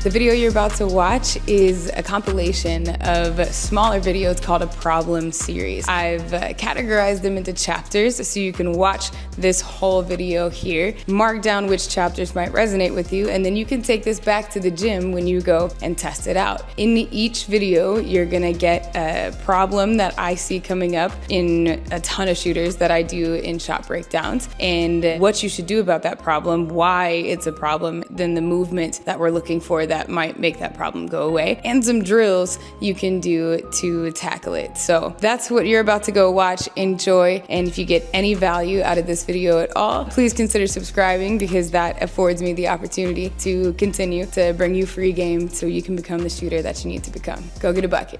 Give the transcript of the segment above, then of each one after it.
The video you're about to watch is a compilation of smaller videos called a problem series. I've categorized them into chapters so you can watch this whole video here, mark down which chapters might resonate with you, and then you can take this back to the gym when you go and test it out. In each video, you're gonna get a problem that I see coming up in a ton of shooters that I do in shot breakdowns, and what you should do about that problem, why it's a problem, then the movement that we're looking for that might make that problem go away, and some drills you can do to tackle it. So that's what you're about to go watch. Enjoy, and if you get any value out of this video at all, please consider subscribing, because that affords me the opportunity to continue to bring you free game so you can become the shooter that you need to become. Go get a bucket.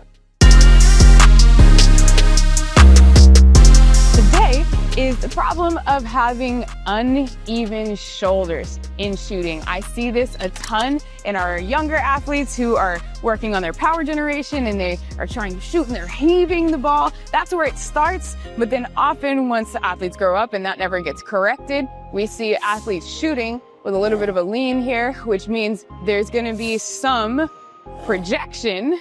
Today is the problem of having uneven shoulders in shooting. I see this a ton in our younger athletes who are working on their power generation and they are trying to shoot and they're heaving the ball. That's where it starts. But then often once the athletes grow up and that never gets corrected, we see athletes shooting with a little bit of a lean here, which means there's gonna be some projection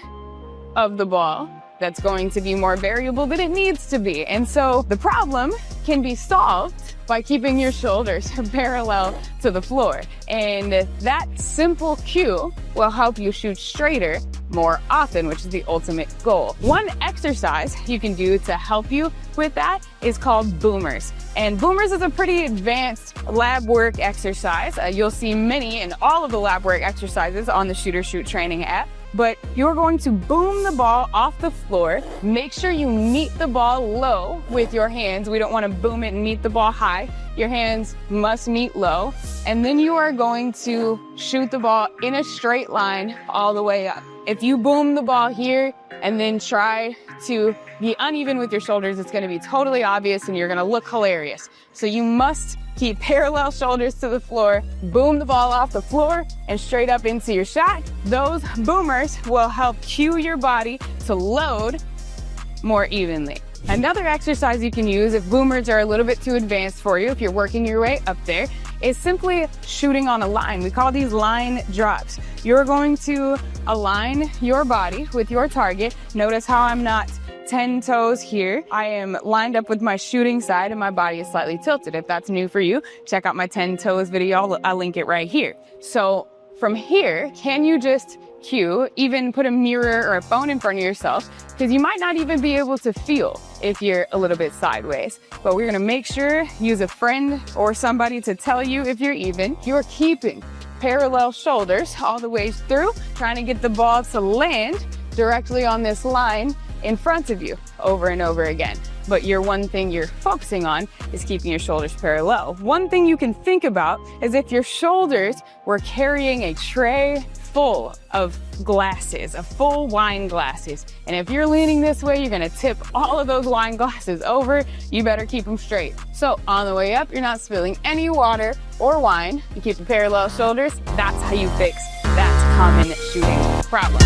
of the ball that's going to be more variable than it needs to be. And so the problem can be solved by keeping your shoulders parallel to the floor. And that simple cue will help you shoot straighter more often, which is the ultimate goal. One exercise you can do to help you with that is called boomers. And boomers is a pretty advanced lab work exercise. You'll see many and all of the lab work exercises on the Shooter Shoot Training app. But you're going to boom the ball off the floor. Make sure you meet the ball low with your hands. We don't want to boom it and meet the ball high. Your hands must meet low. And then you are going to shoot the ball in a straight line all the way up. If you boom the ball here and then try to be uneven with your shoulders, it's going to be totally obvious and you're going to look hilarious. So you must keep parallel shoulders to the floor, boom the ball off the floor and straight up into your shot. Those boomers will help cue your body to load more evenly. Another exercise you can use if boomers are a little bit too advanced for you, if you're working your way up there, is simply shooting on a line. We call these line drops. You're going to align your body with your target. Notice how I'm not 10 toes here. I am lined up with my shooting side and my body is slightly tilted. If that's new for you, check out my 10 toes video. I'll link it right here. So from here, can you just cue, even put a mirror or a phone in front of yourself, because you might not even be able to feel if you're a little bit sideways. But we're gonna make sure, use a friend or somebody to tell you if you're even. You're keeping parallel shoulders all the way through, trying to get the ball to land directly on this line in front of you over and over again. But one thing you're focusing on is keeping your shoulders parallel. One thing you can think about is if your shoulders were carrying a tray full of glasses, of full wine glasses. And if you're leaning this way, you're gonna tip all of those wine glasses over. You better keep them straight. So on the way up, you're not spilling any water or wine. You keep the parallel shoulders. That's how you fix that common shooting problem.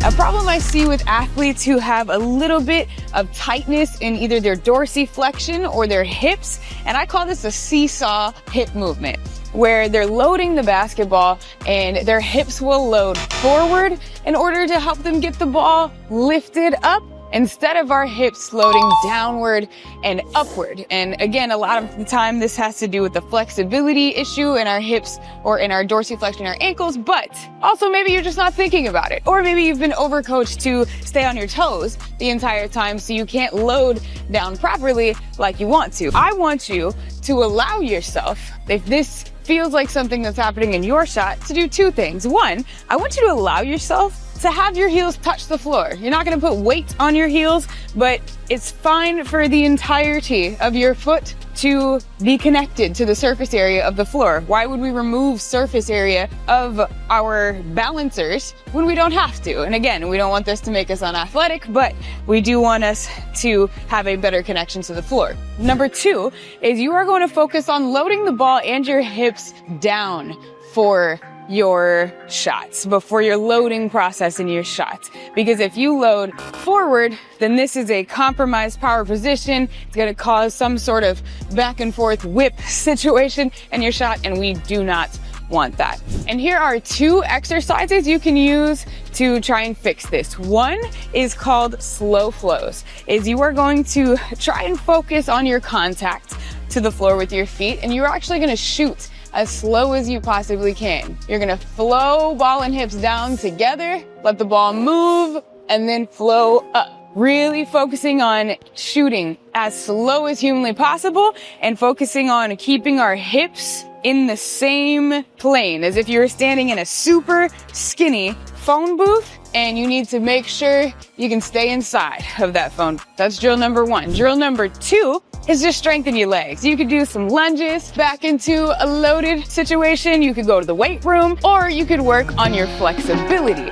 A problem I see with athletes who have a little bit of tightness in either their dorsiflexion or their hips, and I call this a seesaw hip movement, where they're loading the basketball and their hips will load forward in order to help them get the ball lifted up, instead of our hips loading downward and upward. And again, a lot of the time this has to do with the flexibility issue in our hips or in our dorsiflexion, our ankles, but also maybe you're just not thinking about it. Or maybe you've been overcoached to stay on your toes the entire time so you can't load down properly like you want to. I want you to allow yourself, if this feels like something that's happening in your shot, to do two things. One, I want you to allow yourself to have your heels touch the floor. You're not gonna put weight on your heels, but it's fine for the entirety of your foot to be connected to the surface area of the floor. Why would we remove surface area of our balancers when we don't have to? And again, we don't want this to make us unathletic, but we do want us to have a better connection to the floor. Number two is you are going to focus on loading the ball and your hips down for your shots, before your loading process in your shots. Because if you load forward, then this is a compromised power position. It's gonna cause some sort of back and forth whip situation in your shot, and we do not want that. And here are 2 exercises you can use to try and fix this. One is called slow flows. You are going to try and focus on your contact to the floor with your feet, and you're actually gonna shoot as slow as you possibly can. You're gonna flow ball and hips down together, let the ball move, and then flow up. Really focusing on shooting as slow as humanly possible and focusing on keeping our hips in the same plane as if you were standing in a super skinny phone booth and you need to make sure you can stay inside of that phone. That's drill number 1. Drill number 2 is just strengthen your legs. You could do some lunges back into a loaded situation. You could go to the weight room, or you could work on your flexibility.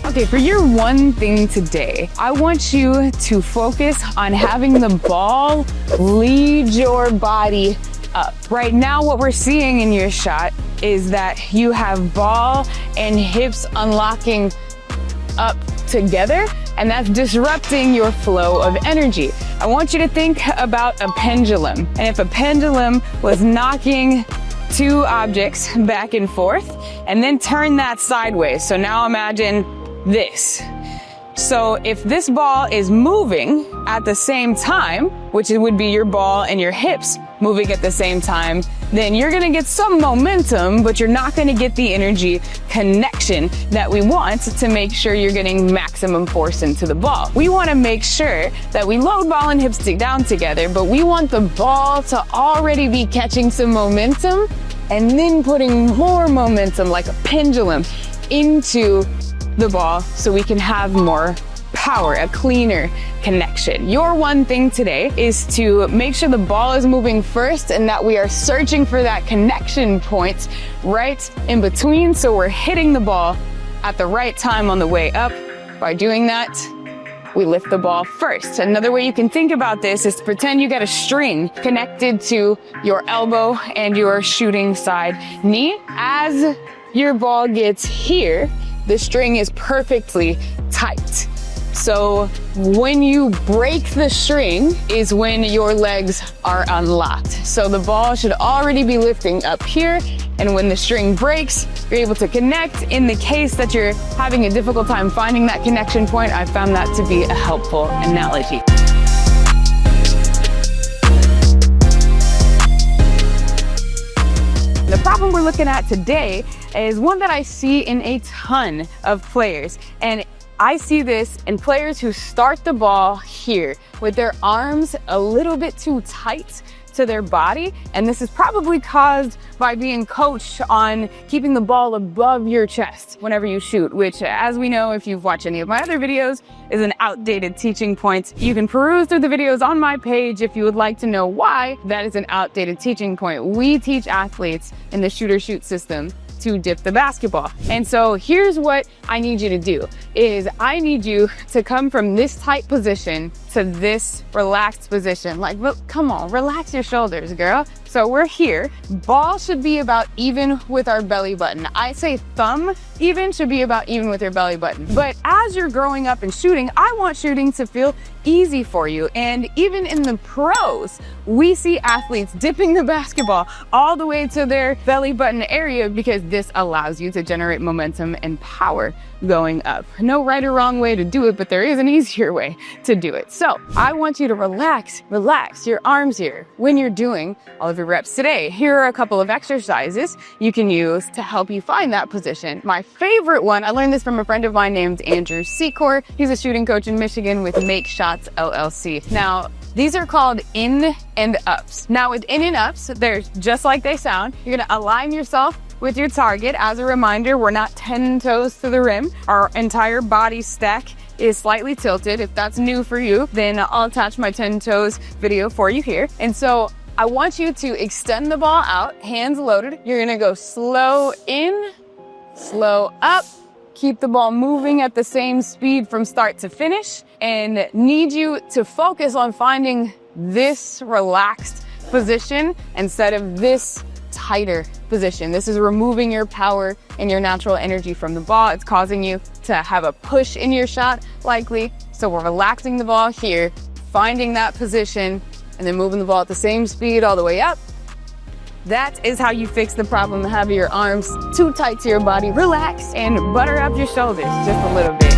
Okay, for your one thing today, I want you to focus on having the ball lead your body up. Right now, what we're seeing in your shot is that you have ball and hips unlocking up together, and that's disrupting your flow of energy. I want you to think about a pendulum. And if a pendulum was knocking 2 objects back and forth, and then turn that sideways. So now imagine this. So if this ball is moving at the same time, which it would be your ball and your hips moving at the same time, then you're gonna get some momentum, but you're not gonna get the energy connection that we want to make sure you're getting maximum force into the ball. We wanna make sure that we load ball and hips down together, but we want the ball to already be catching some momentum and then putting more momentum like a pendulum into the ball so we can have more power, a cleaner connection. Your one thing today is to make sure the ball is moving first and that we are searching for that connection point right in between, so we're hitting the ball at the right time on the way up. By doing that, we lift the ball first. Another way you can think about this is to pretend you got a string connected to your elbow and your shooting side knee. As your ball gets here, the string is perfectly tight. So when you break the string is when your legs are unlocked. So the ball should already be lifting up here, and when the string breaks, you're able to connect. In the case that you're having a difficult time finding that connection point, I found that to be a helpful analogy. The problem we're looking at today is one that I see in a ton of players, and I see this in players who start the ball here with their arms a little bit too tight to their body, and this is probably caused by being coached on keeping the ball above your chest whenever you shoot, which, as we know, if you've watched any of my other videos, is an outdated teaching point. You can peruse through the videos on my page if you would like to know why that is an outdated teaching point. We teach athletes in the shoot system to dip the basketball. And so here's what I need you to do is I need you to come from this tight position to this relaxed position. Like, come on, relax your shoulders, girl. So we're here. Ball should be about even with our belly button. I say thumb even should be about even with your belly button. But as you're growing up and shooting, I want shooting to feel easy for you. And even in the pros, we see athletes dipping the basketball all the way to their belly button area because this allows you to generate momentum and power going up. No right or wrong way to do it, but there is an easier way to do it. So I want you to relax your arms here when you're doing all of your reps today. Here are a couple of exercises you can use to help you find that position. My favorite one, I learned this from a friend of mine named Andrew Secor. He's a shooting coach in Michigan with Make Shots LLC. Now, these are called in and ups. Now with in and ups, they're just like they sound. You're gonna align yourself with your target. As a reminder, we're not 10 toes to the rim. Our entire body stack is slightly tilted. If that's new for you, then I'll attach my 10 toes video for you here. And so I want you to extend the ball out, hands loaded. You're gonna go slow in, slow up, keep the ball moving at the same speed from start to finish, and need you to focus on finding this relaxed position instead of this tighter position. This is removing your power and your natural energy from the ball. It's causing you to have a push in your shot, likely. So we're relaxing the ball here, finding that position, and then moving the ball at the same speed all the way up. That is how you fix the problem of having your arms too tight to your body. Relax and butter up your shoulders just a little bit.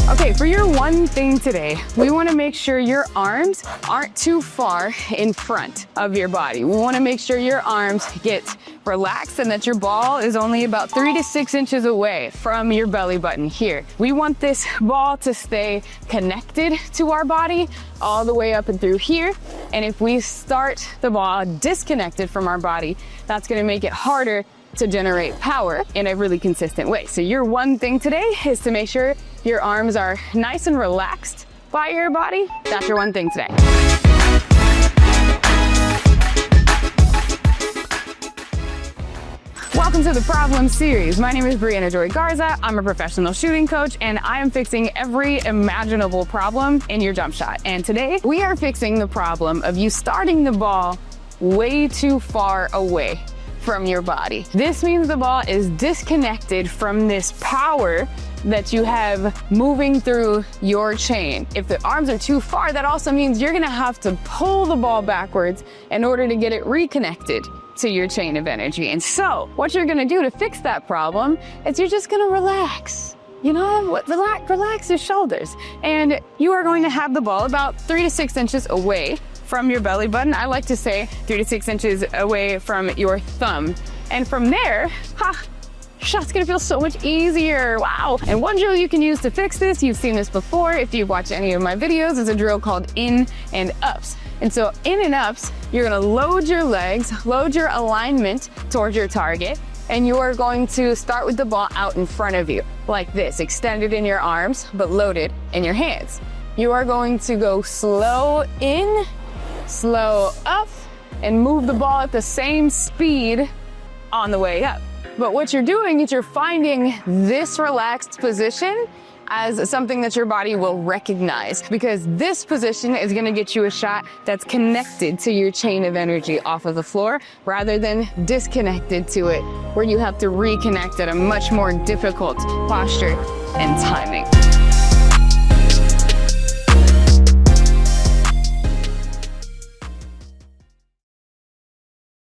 Okay, for your one thing today, we want to make sure your arms aren't too far in front of your body. We want to make sure your arms get relaxed and that your ball is only about 3 to 6 inches away from your belly button here. We want this ball to stay connected to our body all the way up and through here. And if we start the ball disconnected from our body, that's going to make it harder to generate power in a really consistent way. So your one thing today is to make sure your arms are nice and relaxed by your body. That's your one thing today. Welcome to the Problem Series. My name is BriAnna Joy Garza. I'm a professional shooting coach, and I am fixing every imaginable problem in your jump shot. And today we are fixing the problem of you starting the ball way too far away from your body. This means the ball is disconnected from this power that you have moving through your chain. If the arms are too far, that also means you're gonna have to pull the ball backwards in order to get it reconnected to your chain of energy. And so what you're gonna do to fix that problem is you're just gonna relax. You know, relax your shoulders. And you are going to have the ball about 3 to 6 inches away from your belly button. I like to say 3 to 6 inches away from your thumb. And from there, shot's gonna feel so much easier. Wow. And one drill you can use to fix this, you've seen this before if you've watched any of my videos, is a drill called in and ups. And so in and ups, you're gonna load your legs, load your alignment towards your target, and you are going to start with the ball out in front of you, like this, extended in your arms, but loaded in your hands. You are going to go slow in, slow up, and move the ball at the same speed on the way up. But what you're doing is you're finding this relaxed position as something that your body will recognize, because this position is gonna get you a shot that's connected to your chain of energy off of the floor rather than disconnected to it, where you have to reconnect at a much more difficult posture and timing.